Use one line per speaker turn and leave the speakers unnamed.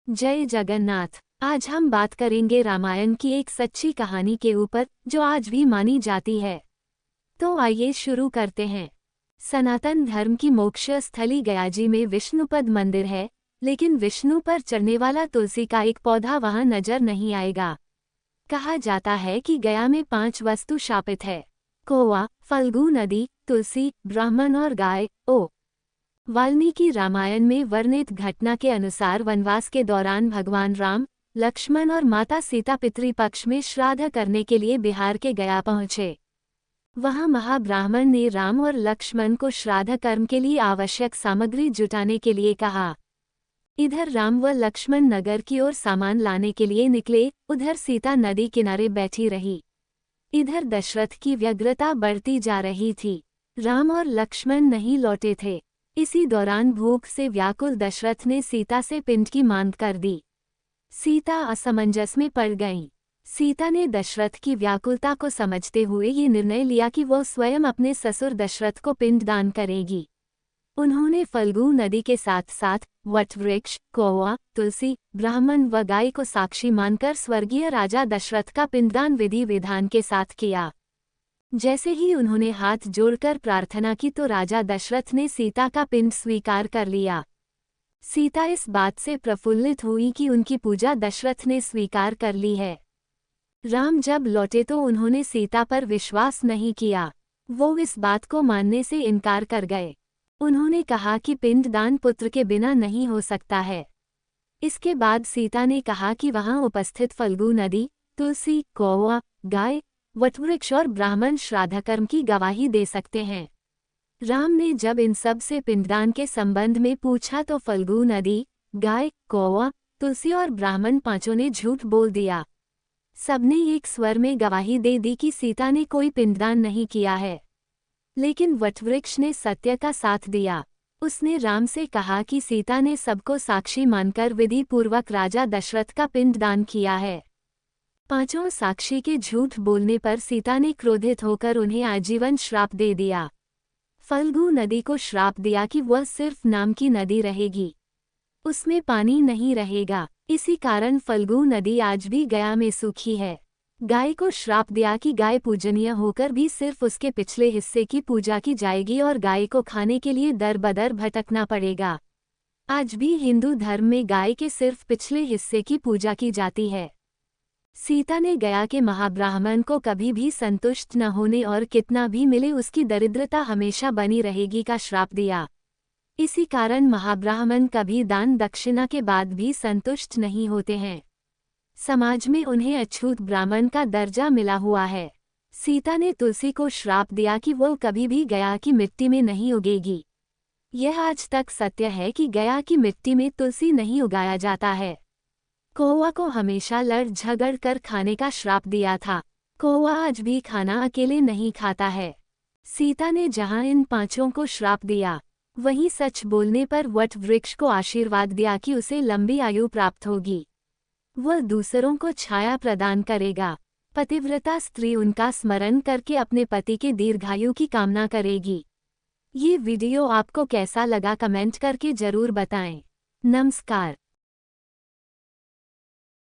जय जगन्नाथ। आज हम बात करेंगे रामायण की एक सच्ची कहानी के ऊपर जो आज भी मानी जाती है। तो आइए शुरू करते हैं। सनातन धर्म की मोक्ष स्थली गयाजी में विष्णुपद मंदिर है, लेकिन विष्णु पर चढ़ने वाला तुलसी का एक पौधा वहां नजर नहीं आएगा। कहा जाता है कि गया में 5 वस्तु शापित है: कौवा, फल्गु नदी, तुलसी, ब्राह्मण और गाय। वाल्मीकि रामायण में वर्णित घटना के अनुसार वनवास के दौरान भगवान राम, लक्ष्मण और माता सीता पितृपक्ष में श्राद्ध करने के लिए बिहार के गया पहुंचे। वहां महाब्राह्मण ने राम और लक्ष्मण को श्राद्ध कर्म के लिए आवश्यक सामग्री जुटाने के लिए कहा। इधर राम व लक्ष्मण नगर की ओर सामान लाने के लिए निकले, उधर सीता नदी किनारे बैठी रही। इधर दशरथ की व्यग्रता बढ़ती जा रही थी। राम और लक्ष्मण नहीं लौटे थे। इसी दौरान भूख से व्याकुल दशरथ ने सीता से पिंड की मांग कर दी। सीता असमंजस में पड़ गईं। सीता ने दशरथ की व्याकुलता को समझते हुए ये निर्णय लिया कि वह स्वयं अपने ससुर दशरथ को पिंड दान करेगी। उन्होंने फल्गु नदी के साथ साथ वटवृक्ष, कौवा, तुलसी, ब्राह्मण व गाय को साक्षी मानकर स्वर्गीय राजा दशरथ का पिंडदान विधि विधान के साथ किया। जैसे ही उन्होंने हाथ जोड़कर प्रार्थना की तो राजा दशरथ ने सीता का पिंड स्वीकार कर लिया। सीता इस बात से प्रफुल्लित हुई कि उनकी पूजा दशरथ ने स्वीकार कर ली है। राम जब लौटे तो उन्होंने सीता पर विश्वास नहीं किया। वो इस बात को मानने से इनकार कर गए। उन्होंने कहा कि पिंडदान पुत्र के बिना नहीं हो सकता है। इसके बाद सीता ने कहा कि वहां उपस्थित फल्गु नदी, तुलसी, कौवा, गाय, वटवृक्ष और ब्राह्मण श्राद्धकर्म की गवाही दे सकते हैं। राम ने जब इन सब से पिंडदान के संबंध में पूछा तो फल्गु नदी, गाय, कौवा, तुलसी और ब्राह्मण पांचों ने झूठ बोल दिया। सबने एक स्वर में गवाही दे दी कि सीता ने कोई पिंडदान नहीं किया है। लेकिन वटवृक्ष ने सत्य का साथ दिया। उसने राम से कहा कि सीता ने सबको साक्षी मानकर विधि पूर्वक राजा दशरथ का पिंडदान किया है। पांचों साक्षी के झूठ बोलने पर सीता ने क्रोधित होकर उन्हें आजीवन श्राप दे दिया। फल्गु नदी को श्राप दिया कि वह सिर्फ नाम की नदी रहेगी, उसमें पानी नहीं रहेगा। इसी कारण फल्गु नदी आज भी गया में सूखी है। गाय को श्राप दिया कि गाय पूजनीय होकर भी सिर्फ उसके पिछले हिस्से की पूजा की जाएगी और गाय को खाने के लिए दर बदर भटकना पड़ेगा। आज भी हिंदू धर्म में गाय के सिर्फ पिछले हिस्से की पूजा की जाती है। सीता ने गया के महाब्राह्मण को कभी भी संतुष्ट न होने और कितना भी मिले उसकी दरिद्रता हमेशा बनी रहेगी का श्राप दिया। इसी कारण महाब्राह्मण कभी दान दक्षिणा के बाद भी संतुष्ट नहीं होते हैं। समाज में उन्हें अछूत ब्राह्मण का दर्जा मिला हुआ है। सीता ने तुलसी को श्राप दिया कि वह कभी भी गया की मिट्टी में नहीं उगेगी। यह आज तक सत्य है कि गया की मिट्टी में तुलसी नहीं उगाया जाता है। कौवा को हमेशा लड़ झगड़ कर खाने का श्राप दिया था। कौवा आज भी खाना अकेले नहीं खाता है। सीता ने जहां इन पांचों को श्राप दिया, वहीं सच बोलने पर वट वृक्ष को आशीर्वाद दिया कि उसे लंबी आयु प्राप्त होगी। वह दूसरों को छाया प्रदान करेगा। पतिव्रता स्त्री उनका स्मरण करके अपने पति के दीर्घायु की कामना करेगी। ये वीडियो आपको कैसा लगा कमेंट करके जरूर बताएं। नमस्कार।